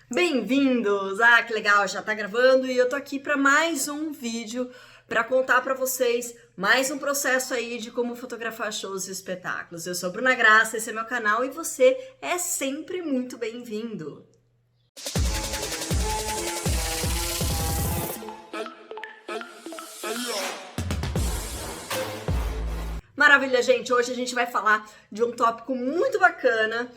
Bem-vindos! Ah, que legal, já tá gravando e eu tô aqui para mais um vídeo para contar para vocês mais um processo aí de como fotografar shows e espetáculos. Eu sou Bruna Graça, esse é meu canal e você é sempre muito bem-vindo. Maravilha, gente! Hoje a gente vai falar de um tópico muito bacana.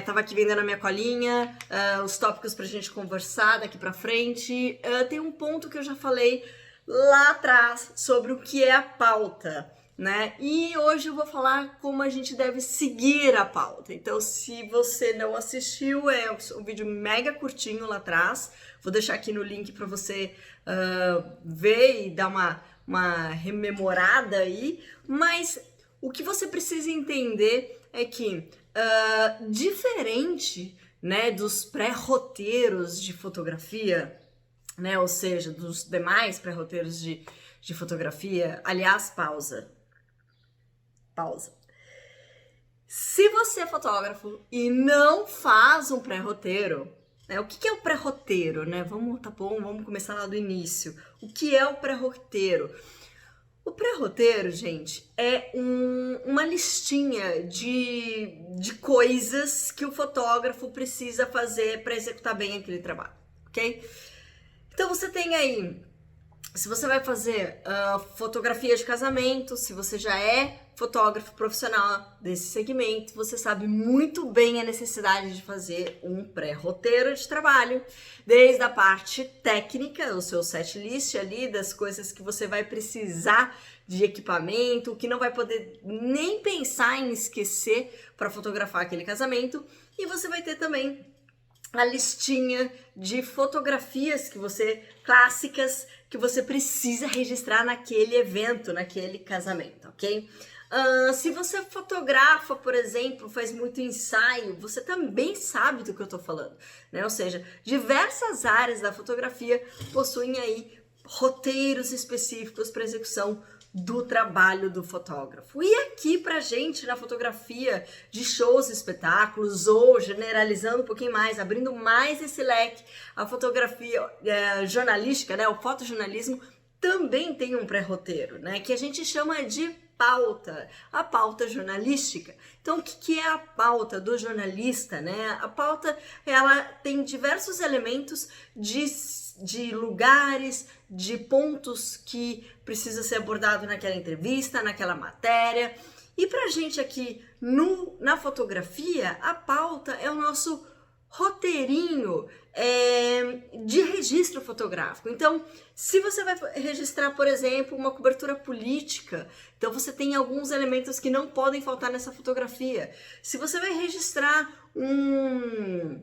Tava aqui vendendo a minha colinha, os tópicos pra gente conversar daqui pra frente. Tem um ponto que eu já falei lá atrás sobre o que é a pauta, né? E hoje eu vou falar como a gente deve seguir a pauta. Então, se você não assistiu, é um vídeo mega curtinho lá atrás. Vou deixar aqui no link pra você ver e dar uma rememorada aí, mas o que você precisa entender é que, diferente, né, dos pré-roteiros de fotografia, né, ou seja, dos demais pré-roteiros de fotografia, aliás, pausa. Se você é fotógrafo e não faz um pré-roteiro, né, o que é o pré-roteiro, né? Tá bom, vamos começar lá do início. O que é o pré-roteiro? O pré-roteiro, gente, é uma listinha de coisas que o fotógrafo precisa fazer para executar bem aquele trabalho, ok? Então você tem aí, se você vai fazer fotografia de casamento, se você já é fotógrafo profissional desse segmento, você sabe muito bem a necessidade de fazer um pré-roteiro de trabalho, desde a parte técnica, o seu set list ali, das coisas que você vai precisar de equipamento, que não vai poder nem pensar em esquecer para fotografar aquele casamento, e você vai ter também a listinha de fotografias clássicas que você precisa registrar naquele evento, naquele casamento, ok? Se você fotografa, por exemplo, faz muito ensaio, você também sabe do que eu tô falando, né? Ou seja, diversas áreas da fotografia possuem aí roteiros específicos para execução do trabalho do fotógrafo. E aqui pra gente na fotografia de shows, espetáculos, ou generalizando um pouquinho mais, abrindo mais esse leque, a fotografia jornalística, né, o fotojornalismo também tem um pré-roteiro, né, que a gente chama de pauta, a pauta jornalística. Então, o que é a pauta do jornalista, né? A pauta, ela tem diversos elementos de lugares, de pontos que precisa ser abordado naquela entrevista, naquela matéria. E pra gente aqui na fotografia, a pauta é o nosso roteirinho de registro fotográfico. Então, se você vai registrar, por exemplo, uma cobertura política, então você tem alguns elementos que não podem faltar nessa fotografia. Se você vai registrar uma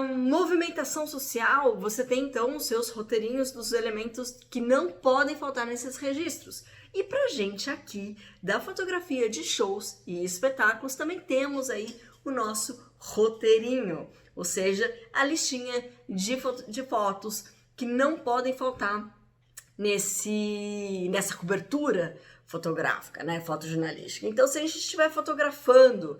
movimentação social, você tem então os seus roteirinhos dos elementos que não podem faltar nesses registros. E pra gente aqui da fotografia de shows e espetáculos também temos aí o nosso roteirinho, ou seja, a listinha de fotos que não podem faltar nessa cobertura fotográfica, né, fotojornalística. Então, se a gente estiver fotografando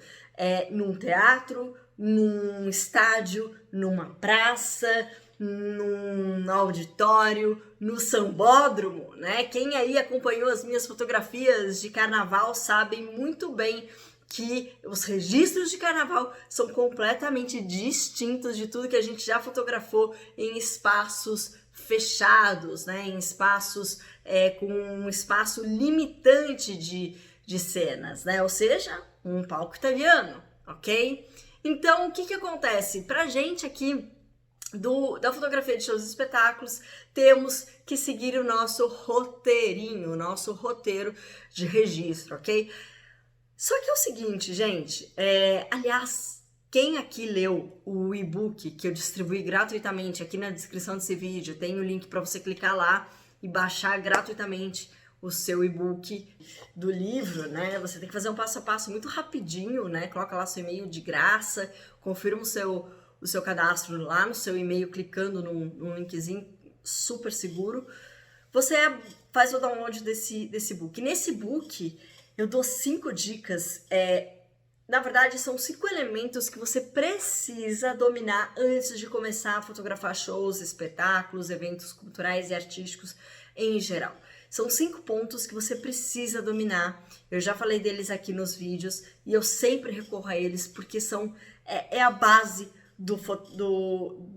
num teatro, num estádio, numa praça, num auditório, no sambódromo, né? Quem aí acompanhou as minhas fotografias de carnaval sabem muito bem que os registros de carnaval são completamente distintos de tudo que a gente já fotografou em espaços fechados, né? Em espaços com um espaço limitante de cenas, né? Ou seja, um palco italiano, ok? Então, o que acontece? Pra gente aqui da fotografia de shows e espetáculos, temos que seguir o nosso roteirinho, o nosso roteiro de registro, ok? Só que é o seguinte, gente, aliás, quem aqui leu o e-book que eu distribuí gratuitamente aqui na descrição desse vídeo, tem o link para você clicar lá e baixar gratuitamente o seu e-book do livro, né? Você tem que fazer um passo a passo muito rapidinho, né? Coloca lá seu e-mail de graça, confirma o seu cadastro lá no seu e-mail clicando num linkzinho super seguro. Você faz o download desse book. Nesse book, eu dou 5 dicas Na verdade, são 5 elementos que você precisa dominar antes de começar a fotografar shows, espetáculos, eventos culturais e artísticos em geral. São 5 pontos que você precisa dominar. Eu já falei deles aqui nos vídeos e eu sempre recorro a eles porque é a base do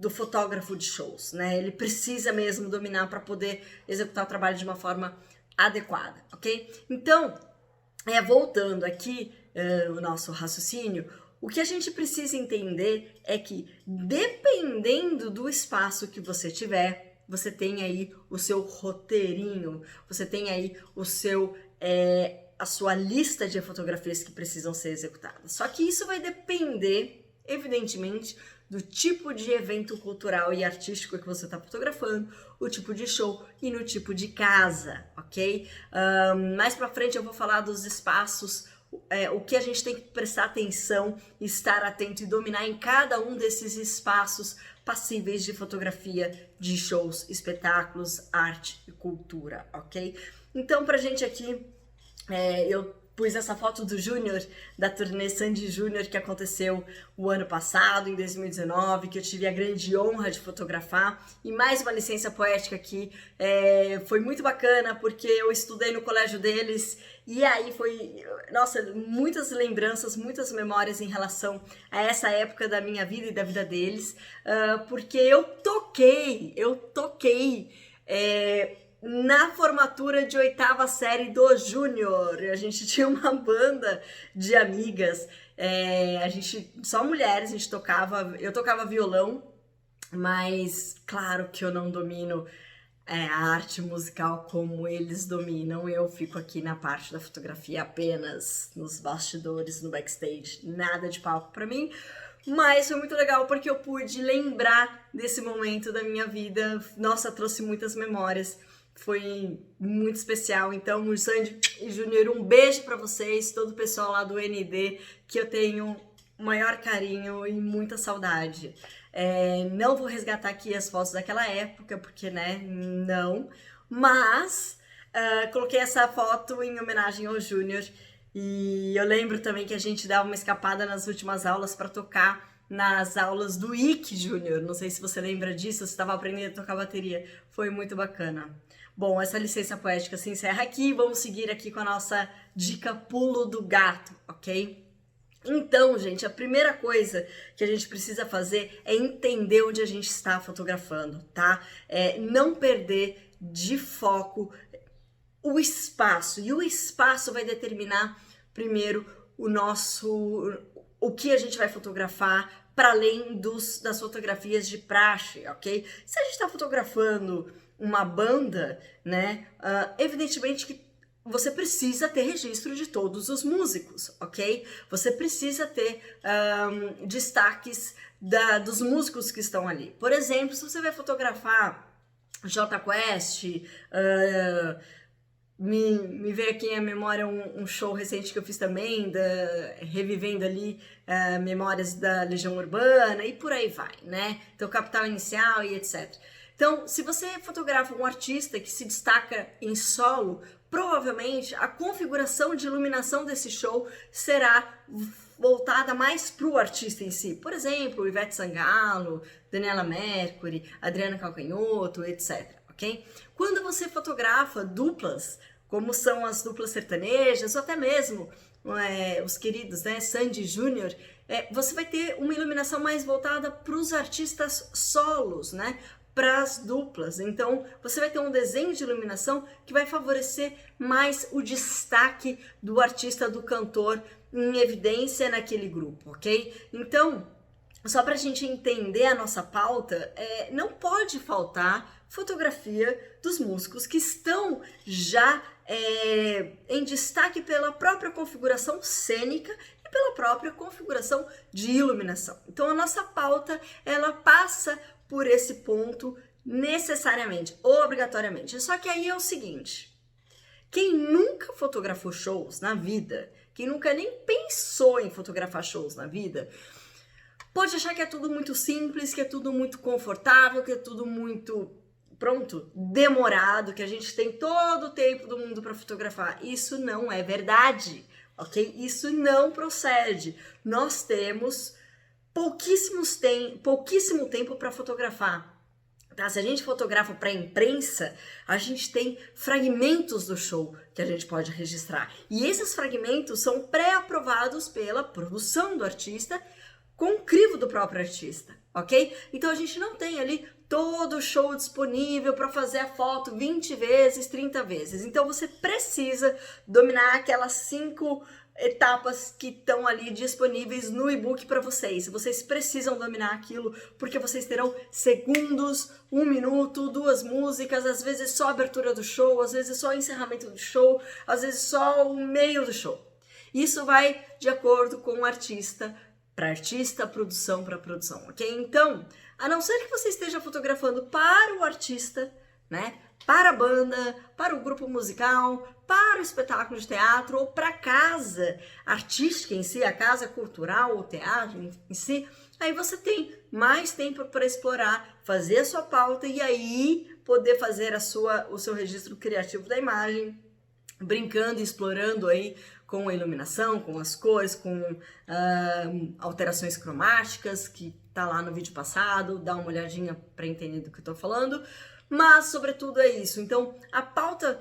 fotógrafo de shows, né? Ele precisa mesmo dominar para poder executar o trabalho de uma forma adequada, ok? Então, voltando aqui o nosso raciocínio, o que a gente precisa entender é que, dependendo do espaço que você tiver, você tem aí o seu roteirinho, você tem aí a sua lista de fotografias que precisam ser executadas. Só que isso vai depender, evidentemente, do tipo de evento cultural e artístico que você está fotografando, o tipo de show e no tipo de casa, ok? Mais pra frente eu vou falar dos espaços, o que a gente tem que prestar atenção, estar atento e dominar em cada um desses espaços passíveis de fotografia de shows, espetáculos, arte e cultura, ok? Então, pra gente aqui, eu pus essa foto do Júnior, da turnê Sandy Júnior, que aconteceu o ano passado, em 2019, que eu tive a grande honra de fotografar. E mais uma licença poética aqui, foi muito bacana, porque eu estudei no colégio deles, e aí foi, nossa, muitas lembranças, muitas memórias em relação a essa época da minha vida e da vida deles, porque eu toquei na formatura de 8ª série do Júnior. A gente tinha uma banda de amigas, só mulheres, eu tocava violão, mas claro que eu não domino a arte musical como eles dominam. Eu fico aqui na parte da fotografia apenas, nos bastidores, no backstage, nada de palco pra mim. Mas foi muito legal porque eu pude lembrar desse momento da minha vida. Nossa, trouxe muitas memórias. Foi muito especial. Então, Sandy e Júnior, um beijo pra vocês, todo o pessoal lá do ND, que eu tenho o maior carinho e muita saudade. Não vou resgatar aqui as fotos daquela época, porque, né, não. Mas, coloquei essa foto em homenagem ao Júnior. E eu lembro também que a gente dava uma escapada nas últimas aulas para tocar nas aulas do Ike Júnior. Não sei se você lembra disso, você estava aprendendo a tocar bateria. Foi muito bacana. Bom, essa licença poética se encerra aqui. Vamos seguir aqui com a nossa dica pulo do gato, ok? Então, gente, a primeira coisa que a gente precisa fazer é entender onde a gente está fotografando, tá? Não perder de foco o espaço. E o espaço vai determinar, primeiro, o que a gente vai fotografar, para além das fotografias de praxe, ok? Se a gente está fotografando uma banda, né, evidentemente que você precisa ter registro de todos os músicos, ok? Você precisa ter destaques dos músicos que estão ali. Por exemplo, se você vai fotografar Jota Quest, me veio aqui à memória um show recente que eu fiz também, revivendo ali memórias da Legião Urbana e por aí vai, né? Então, Capital Inicial e etc. Então, se você fotografa um artista que se destaca em solo, provavelmente a configuração de iluminação desse show será voltada mais para o artista em si. Por exemplo, Ivete Sangalo, Daniela Mercury, Adriana Calcanhoto, etc. Ok? Quando você fotografa duplas, como são as duplas sertanejas, ou até mesmo os queridos, né, Sandy Júnior, você vai ter uma iluminação mais voltada para os artistas solos, né? Para as duplas. Então, você vai ter um desenho de iluminação que vai favorecer mais o destaque do artista, do cantor em evidência naquele grupo, ok? Então, só para a gente entender a nossa pauta, não pode faltar fotografia dos músicos que estão já em destaque pela própria configuração cênica e pela própria configuração de iluminação. Então, a nossa pauta, ela passa por esse ponto necessariamente, obrigatoriamente. Só que aí é o seguinte, quem nunca fotografou shows na vida, quem nunca nem pensou em fotografar shows na vida, pode achar que é tudo muito simples, que é tudo muito confortável, que é tudo muito, demorado, que a gente tem todo o tempo do mundo para fotografar. Isso não é verdade. ok? Isso não procede. Nós temos pouquíssimo tempo para fotografar. Tá? Se a gente fotografa para a imprensa, a gente tem fragmentos do show que a gente pode registrar. E esses fragmentos são pré-aprovados pela produção do artista com o crivo do próprio artista, ok? Então a gente não tem ali todo o show disponível para fazer a foto 20 vezes, 30 vezes. Então você precisa dominar aquelas 5 etapas que estão ali disponíveis no e-book para vocês. Vocês precisam dominar aquilo porque vocês terão segundos, 1 minuto, 2 músicas, às vezes só a abertura do show, às vezes só o encerramento do show, às vezes só o meio do show. Isso vai de acordo com o artista, para artista, produção para produção, ok? Então, a não ser que você esteja fotografando para o artista, né? Para a banda, para o grupo musical, para o espetáculo de teatro ou para a casa artística em si, a casa cultural, o teatro em si, aí você tem mais tempo para explorar, fazer a sua pauta e aí poder fazer o seu registro criativo da imagem, brincando e explorando aí com a iluminação, com as cores, com alterações cromáticas, que tá lá no vídeo passado, dá uma olhadinha para entender do que eu tô falando. Mas, sobretudo, é isso. Então, a pauta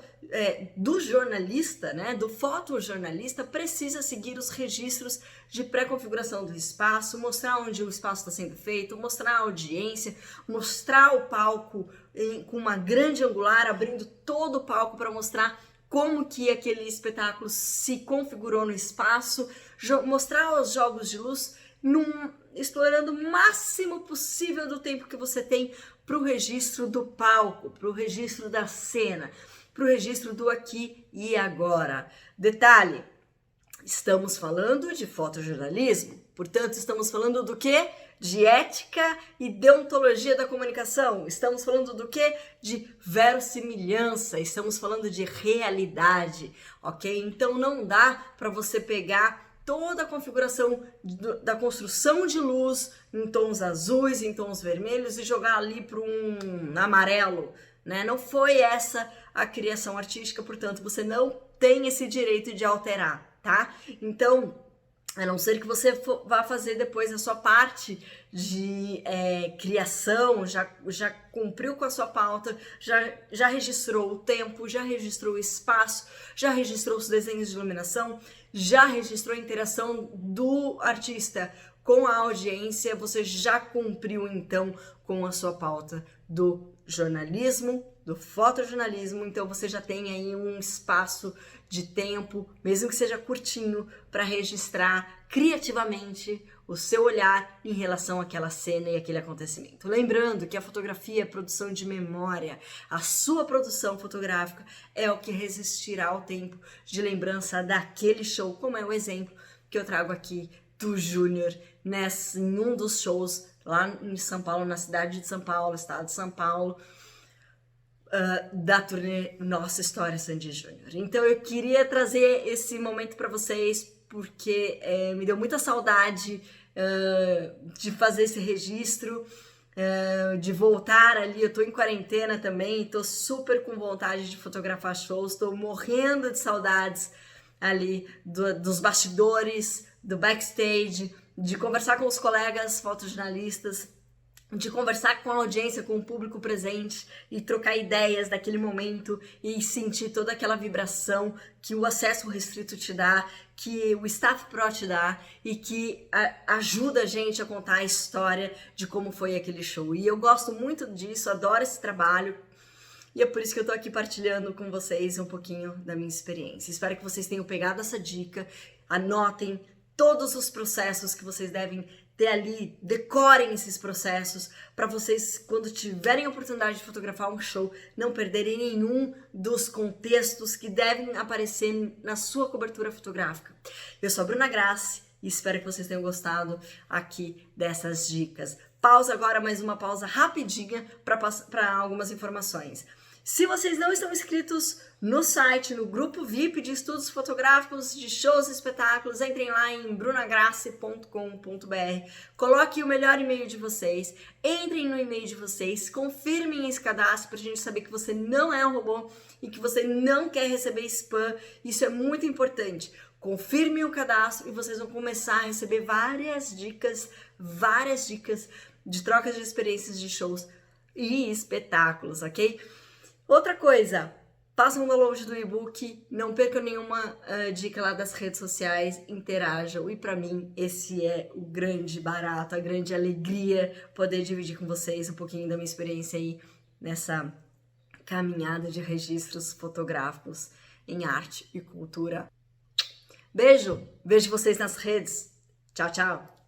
do jornalista, né, do fotojornalista, precisa seguir os registros de pré-configuração do espaço, mostrar onde o espaço está sendo feito, mostrar a audiência, mostrar o palco com uma grande angular, abrindo todo o palco para mostrar como que aquele espetáculo se configurou no espaço, mostrar os jogos de luz, explorando o máximo possível do tempo que você tem para o registro do palco, para o registro da cena, para o registro do aqui e agora. Detalhe, estamos falando de fotojornalismo, portanto estamos falando do quê? De ética e deontologia da comunicação. Estamos falando do quê? De verossimilhança, estamos falando de realidade, ok? Então não dá para você pegar toda a configuração da construção de luz em tons azuis, em tons vermelhos e jogar ali para um amarelo, né? Não foi essa a criação artística, portanto você não tem esse direito de alterar, tá? Então, a não ser que você vá fazer depois a sua parte de criação, já cumpriu com a sua pauta, já registrou o tempo, já registrou o espaço, já registrou os desenhos de iluminação, já registrou a interação do artista com a audiência, você já cumpriu então com a sua pauta do jornalismo, do fotojornalismo, então você já tem aí um espaço de tempo, mesmo que seja curtinho, para registrar criativamente o seu olhar em relação àquela cena e aquele acontecimento. Lembrando que a fotografia é produção de memória, a sua produção fotográfica é o que resistirá ao tempo de lembrança daquele show, como é o exemplo que eu trago aqui do Júnior em um dos shows lá em São Paulo, na cidade de São Paulo, estado de São Paulo, da turnê Nossa História Sandy Júnior. Então eu queria trazer esse momento para vocês porque me deu muita saudade de fazer esse registro, de voltar ali. Eu tô em quarentena também, tô super com vontade de fotografar shows, tô morrendo de saudades ali dos bastidores, do backstage, de conversar com os colegas fotojornalistas, de conversar com a audiência, com o público presente e trocar ideias daquele momento e sentir toda aquela vibração que o acesso restrito te dá, que o Staff Pro te dá e que ajuda a gente a contar a história de como foi aquele show. E eu gosto muito disso, adoro esse trabalho e é por isso que eu tô aqui partilhando com vocês um pouquinho da minha experiência. Espero que vocês tenham pegado essa dica, anotem todos os processos que vocês devem ter ali, decorem esses processos para vocês, quando tiverem a oportunidade de fotografar um show, não perderem nenhum dos contextos que devem aparecer na sua cobertura fotográfica. Eu sou a Bruna Grassi e espero que vocês tenham gostado aqui dessas dicas. Pausa agora, mais uma pausa rapidinha para algumas informações. Se vocês não estão inscritos no site, no grupo VIP de estudos fotográficos, de shows e espetáculos, entrem lá em brunagrassi.com.br, coloquem o melhor e-mail de vocês, entrem no e-mail de vocês, confirmem esse cadastro para a gente saber que você não é um robô e que você não quer receber spam. Isso é muito importante. confirmem o cadastro e vocês vão começar a receber várias dicas de trocas de experiências de shows e espetáculos, ok? Outra coisa, façam o download do e-book, não percam nenhuma dica lá das redes sociais, interajam. E pra mim, esse é o grande barato, a grande alegria poder dividir com vocês um pouquinho da minha experiência aí nessa caminhada de registros fotográficos em arte e cultura. Beijo, vejo vocês nas redes. Tchau, tchau.